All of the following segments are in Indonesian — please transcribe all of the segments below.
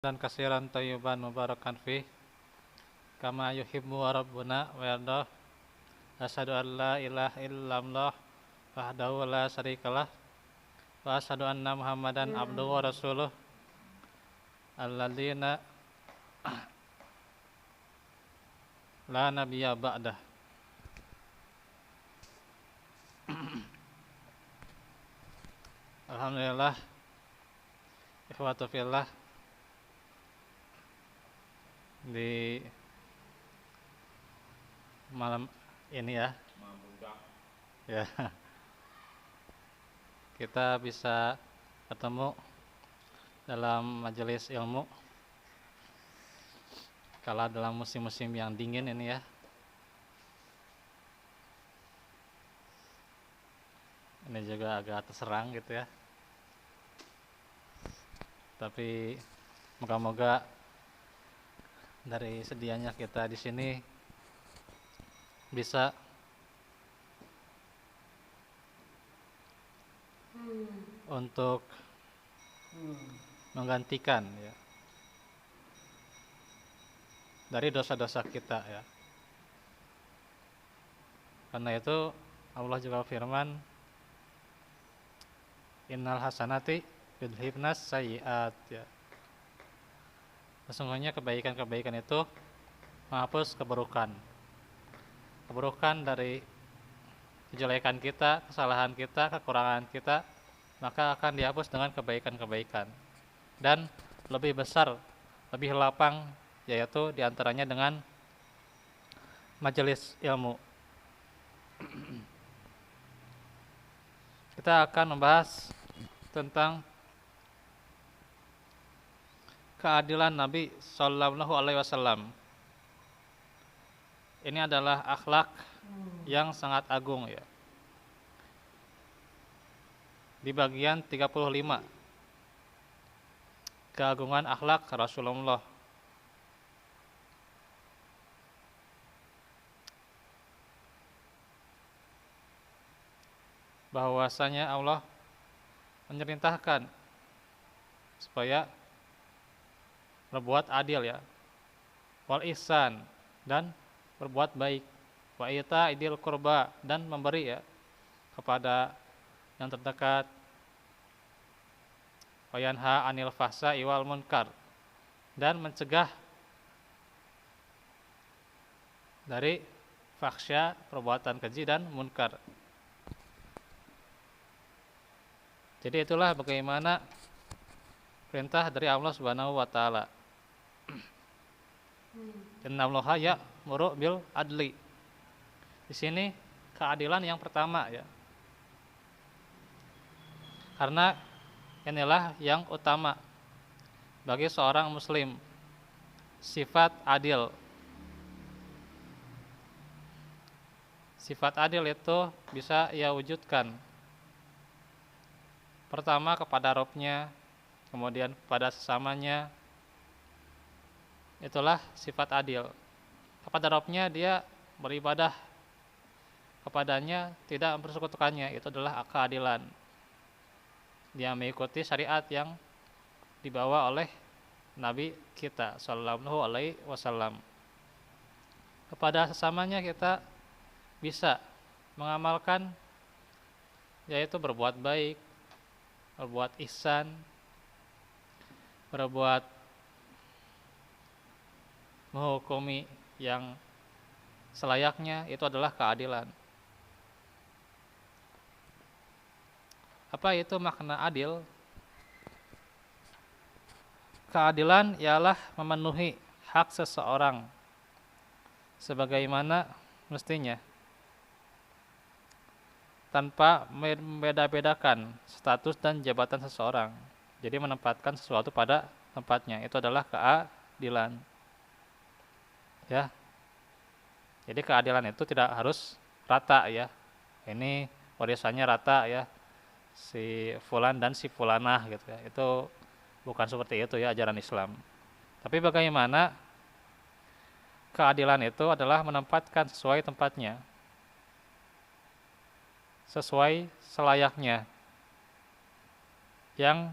dan kasiran thayyiban mubarakan fih kama yuhibbu rabbuna wa yardah. Asyhadu an la ilaha illallah wahdahu la syarikalah wa asyhadu anna Muhammadan abduhu wa rasuluh alladzina la nabiyya ba'dah. Alhamdulillah, ikhwatu fillah, di malam ini ya kita bisa ketemu dalam majelis ilmu kala dalam musim-musim yang dingin ini ya. Ini juga agak terserang gitu ya. Tapi moga-moga dari sedianya kita di sini bisa untuk menggantikan ya dari dosa-dosa kita ya. Karena itu Allah juga firman, innal hasanati yudhibnas sayyiat ya. Sesungguhnya kebaikan-kebaikan itu menghapus keburukan. Keburukan dari kejelekan kita, kesalahan kita, kekurangan kita, maka akan dihapus dengan kebaikan-kebaikan. Dan lebih besar, lebih lapang, yaitu diantaranya dengan majelis ilmu. Kita akan membahas tentang keadilan Nabi Sallallahu Alaihi Wasallam. Ini adalah akhlak yang sangat agung ya. Di bagian 35, keagungan akhlak Rasulullah. Bahwasanya Allah memerintahkan supaya berbuat adil ya, wal ihsan, dan berbuat baik, wa ita idil qurba, dan memberi ya kepada yang terdekat, wa yanha anil fahsya'i wal munkar, dan mencegah dari fahsya, perbuatan keji, dan munkar. Jadi itulah bagaimana perintah dari Allah Subhanahu wa taala. Innallaha ya'muru bil adli. Di sini keadilan yang pertama ya. Karena inilah yang utama bagi seorang muslim, sifat adil. Sifat adil itu bisa ia wujudkan pertama kepada Rabb-nya, kemudian kepada sesamanya. Itulah sifat adil. Kepada Rabb-nya dia beribadah, kepadanya tidak mempersekutukannya. Itu adalah keadilan. Dia mengikuti syariat yang dibawa oleh Nabi kita Sallallahu Alaihi Wasallam. Kepada sesamanya kita bisa mengamalkan, yaitu berbuat baik, berbuat ihsan, berbuat menghukumi yang selayaknya. Itu adalah keadilan. Apa itu makna adil? Keadilan ialah memenuhi hak seseorang sebagaimana mestinya, tanpa membeda-bedakan status dan jabatan seseorang. Jadi menempatkan sesuatu pada tempatnya. Itu adalah keadilan. Ya. Jadi keadilan itu tidak harus rata ya. Ini warisannya rata ya. Si fulan dan si fulanah gitu ya. Itu bukan seperti itu ya ajaran Islam. Tapi bagaimana keadilan itu adalah menempatkan sesuai tempatnya, sesuai selayaknya yang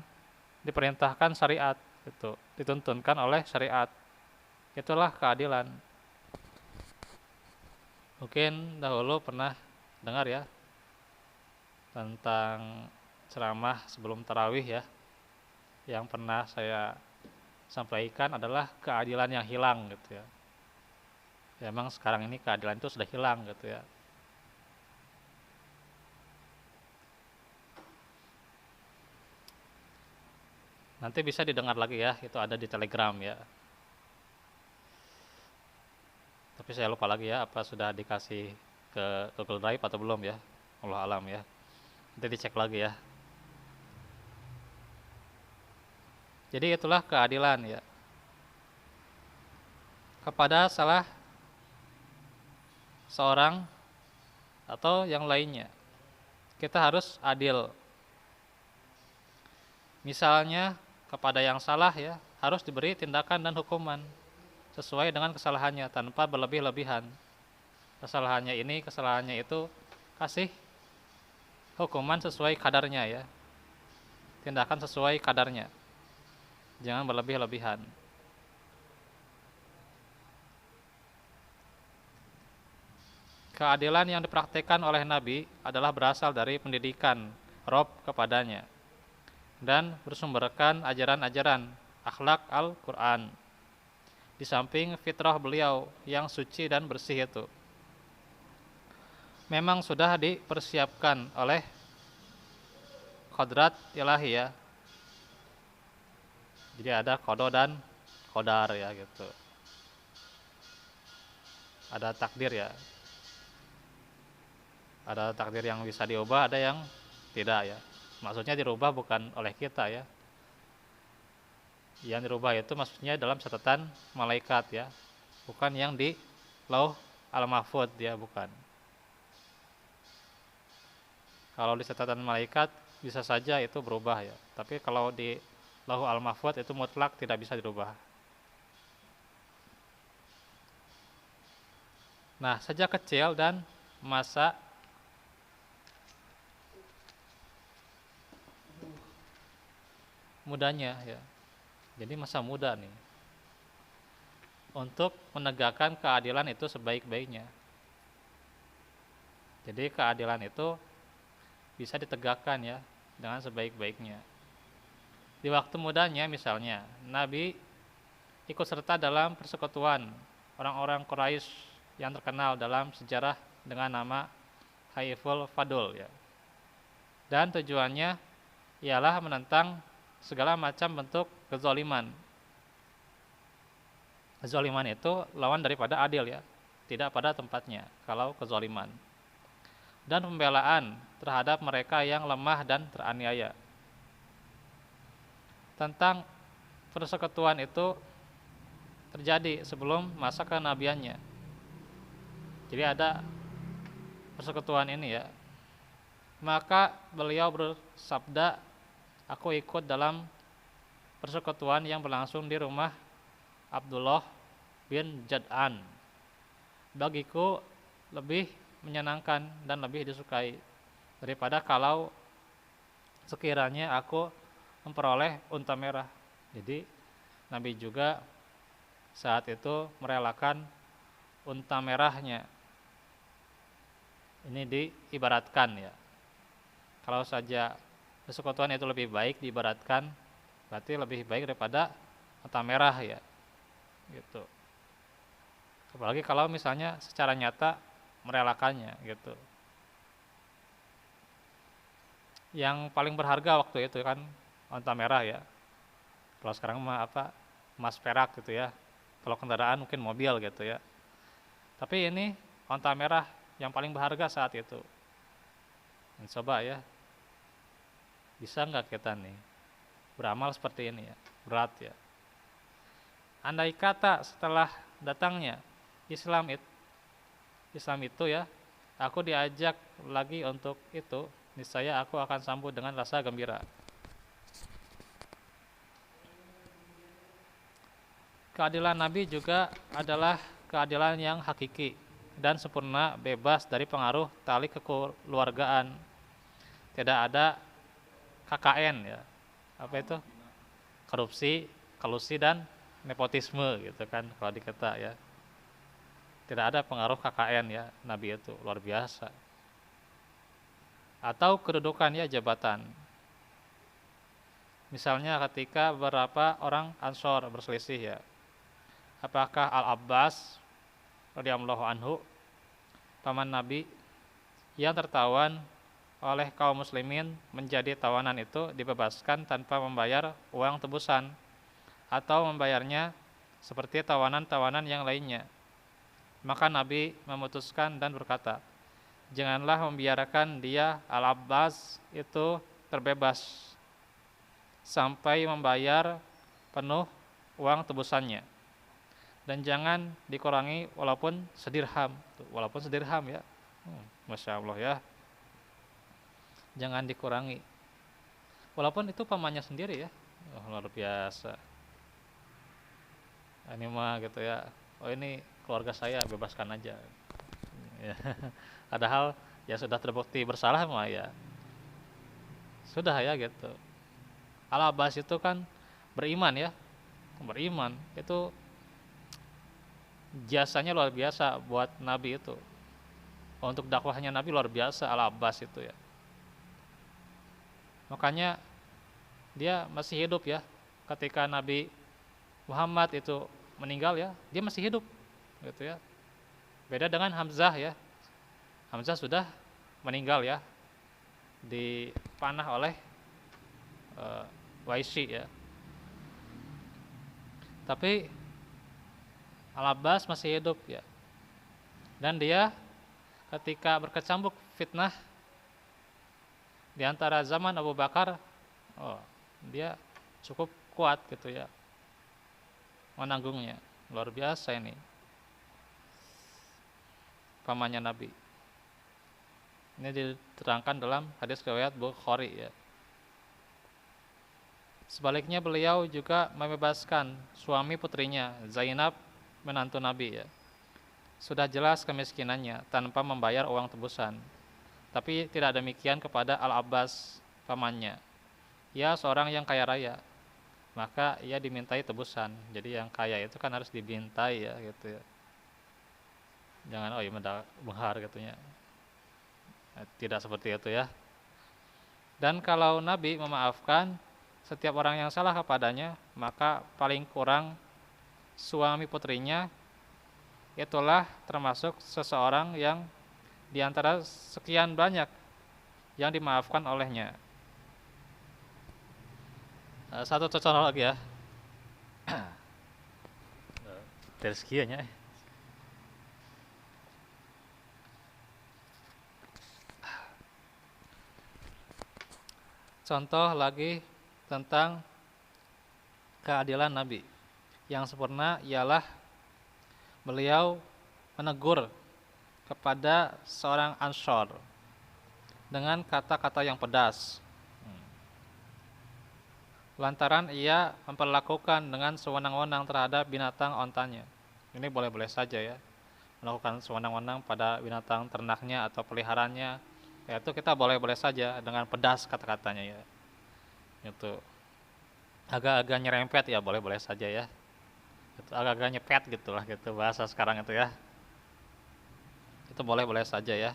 diperintahkan syariat Itu dituntunkan oleh syariat. Itulah keadilan. Mungkin dahulu pernah dengar ya tentang ceramah sebelum tarawih ya. Yang pernah saya sampaikan adalah keadilan yang hilang gitu ya. Ya emang sekarang ini keadilan itu sudah hilang gitu ya. Nanti bisa didengar lagi ya, itu ada di Telegram ya. Tapi saya lupa lagi ya, apa sudah dikasih ke Google Drive atau belum ya. Allah alam ya. Nanti dicek lagi ya. Jadi itulah keadilan ya. Kepada salah seorang atau yang lainnya. Kita harus adil. Misalnya kepada yang salah ya, harus diberi tindakan dan hukuman sesuai dengan kesalahannya tanpa berlebih-lebihan. Kesalahannya itu kasih hukuman sesuai kadarnya ya. Tindakan sesuai kadarnya. Jangan berlebih-lebihan. Keadilan yang dipraktikkan oleh Nabi adalah berasal dari pendidikan Rob kepadanya dan bersumberkan ajaran-ajaran akhlak Al-Quran. Di samping fitrah beliau yang suci dan bersih itu memang sudah dipersiapkan oleh kodrat ilahi ya. Jadi ada kodo dan kodar ya gitu. Ada takdir ya. Ada takdir yang bisa diubah, ada yang tidak ya. Maksudnya dirubah bukan oleh kita ya. Yang dirubah itu maksudnya dalam catatan malaikat ya. Bukan yang di Lauh Al-Mahfud ya, bukan. Kalau di catatan malaikat bisa saja itu berubah ya. Tapi kalau di Lauh Al-Mahfud itu mutlak tidak bisa dirubah. Nah, sejak kecil dan masa mudanya ya. Jadi masa muda nih. Untuk menegakkan keadilan itu sebaik-baiknya. Jadi keadilan itu bisa ditegakkan ya dengan sebaik-baiknya. Di waktu mudanya misalnya, Nabi ikut serta dalam persekutuan orang-orang Quraisy yang terkenal dalam sejarah dengan nama Haiful Fadul ya. Dan tujuannya ialah menentang segala macam bentuk kezaliman. Kezaliman itu lawan daripada adil ya, tidak pada tempatnya kalau kezaliman. Dan pembelaan terhadap mereka yang lemah dan teraniaya. Tentang persekutuan itu terjadi sebelum masa kenabiannya. Jadi ada persekutuan ini ya. Maka beliau bersabda, aku ikut dalam persekutuan yang berlangsung di rumah Abdullah bin Jad'an. Bagiku lebih menyenangkan dan lebih disukai daripada kalau sekiranya aku memperoleh unta merah. Jadi Nabi juga saat itu merelakan unta merahnya. Ini diibaratkan ya. Kalau saja persekutuan itu lebih baik diibaratkan, berarti lebih baik daripada unta merah ya. Gitu. Apalagi kalau misalnya secara nyata merelakannya gitu. Yang paling berharga waktu itu kan unta merah ya. Kalau sekarang mah apa? Emas perak gitu ya. Kalau kendaraan mungkin mobil gitu ya. Tapi ini unta merah yang paling berharga saat itu. Dan coba ya. Bisa nggak kita nih beramal seperti ini ya? Berat ya. Andai kata setelah datangnya Islam itu ya, aku diajak lagi untuk itu, niscaya aku akan sambut dengan rasa gembira. Keadilan Nabi juga adalah keadilan yang hakiki dan sempurna, bebas dari pengaruh tali kekeluargaan. Tidak ada KKN ya. Apa itu? Korupsi, kolusi dan nepotisme gitu kan kalau di kita ya. Tidak ada pengaruh KKN ya, Nabi itu luar biasa. Atau kedudukan ya, jabatan. Misalnya ketika beberapa orang Ansor berselisih ya, apakah Al-Abbas radhiyallahu anhu paman Nabi yang tertawan oleh kaum muslimin menjadi tawanan itu dibebaskan tanpa membayar uang tebusan atau membayarnya seperti tawanan-tawanan yang lainnya. Maka Nabi memutuskan dan berkata, janganlah membiarkan dia Al-Abbas itu terbebas sampai membayar penuh uang tebusannya, dan jangan dikurangi walaupun sedirham. Walaupun sedirham ya, Masya Allah ya, jangan dikurangi walaupun itu pamannya sendiri ya. Luar biasa ini mah gitu ya. Oh ini keluarga saya, bebaskan aja ya. Padahal ya sudah terbukti bersalah mah ya sudah ya gitu. Al-Abbas itu kan beriman ya, beriman itu jasanya luar biasa buat Nabi itu. Untuk dakwahnya Nabi luar biasa Al-Abbas itu ya. Makanya dia masih hidup ya ketika Nabi Muhammad itu meninggal ya, dia masih hidup gitu ya. Beda dengan Hamzah ya. Hamzah sudah meninggal ya, dipanah oleh Waisi ya. Tapi Al-Abbas masih hidup ya. Dan dia ketika berkecambuk fitnah di antara zaman Abu Bakar, dia cukup kuat gitu ya menanggungnya. Luar biasa ini pamannya Nabi. Ini diterangkan dalam hadis riwayat Bukhari ya. Sebaliknya beliau juga membebaskan suami putrinya Zainab, menantu Nabi ya. Sudah jelas kemiskinannya tanpa membayar uang tebusan. Tapi tidak demikian kepada Al-Abbas pamannya. Ia seorang yang kaya raya, maka ia dimintai tebusan. Jadi yang kaya itu kan harus dibintai ya gitu ya. Jangan iya benghar katanya. Tidak seperti itu ya. Dan kalau Nabi memaafkan setiap orang yang salah kepadanya, maka paling kurang suami putrinya itulah termasuk seseorang yang diantara sekian banyak yang dimaafkan olehnya. Satu contoh lagi ya. Dari sekiannya. Contoh lagi tentang keadilan Nabi yang sempurna ialah beliau menegur kepada seorang Ansor dengan kata-kata yang pedas, lantaran ia memperlakukan dengan sewenang-wenang terhadap binatang ontanya. Ini boleh-boleh saja ya, melakukan sewenang-wenang pada binatang ternaknya atau peliharaannya, yaitu kita boleh-boleh saja dengan pedas kata-katanya ya. Itu agak-agak nyerempet ya, boleh-boleh saja ya. Itu agak-agak nyepet gitulah gitu bahasa sekarang itu ya. Itu boleh-boleh saja ya.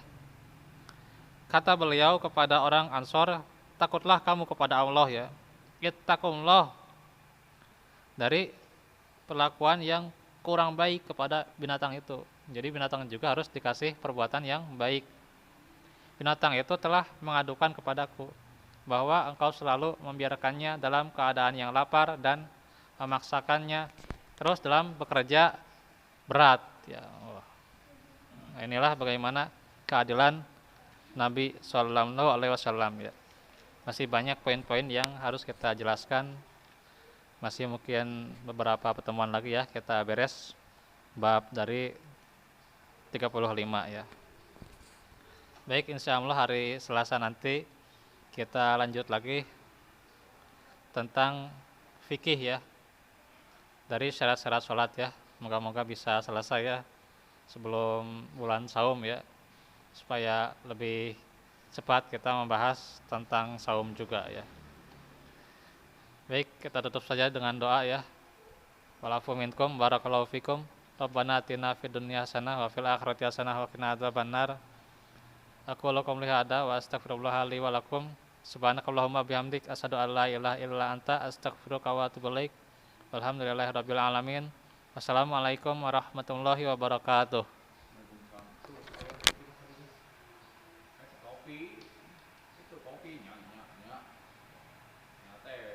Kata beliau kepada orang Ansor, takutlah kamu kepada Allah ya. Ittaqullah, dari perlakuan yang kurang baik kepada binatang itu. Jadi binatang juga harus dikasih perbuatan yang baik. Binatang itu telah mengadukan kepadaku bahwa engkau selalu membiarkannya dalam keadaan yang lapar dan memaksakannya terus dalam bekerja berat ya. Inilah bagaimana keadilan Nabi Shallallahu Alaihi Wasallam ya. Masih banyak poin-poin yang harus kita jelaskan. Masih mungkin beberapa pertemuan lagi ya kita beres bab dari 35 ya. Baik, insya Allah hari Selasa nanti kita lanjut lagi tentang fikih ya, dari syarat-syarat sholat ya. Moga-moga bisa selesai ya sebelum bulan saum ya, supaya lebih cepat kita membahas tentang saum juga ya. Baik, kita tutup saja dengan doa ya. walafu minkum barakallahu fikum. Rabbana atina fid dunya hasanah wa fil akhirati hasanah wa qina adzabannar. Aku lakum lihada wa astaghfirullah li wa lakum. Subhanakallahumma bihamdik asyhadu an la ilaha illa anta astaghfiruka wa atubu ilaik. Walhamdulillahirabbil alamin. Wassalamualaikum warahmatullahi wabarakatuh. Kopi itu kopinya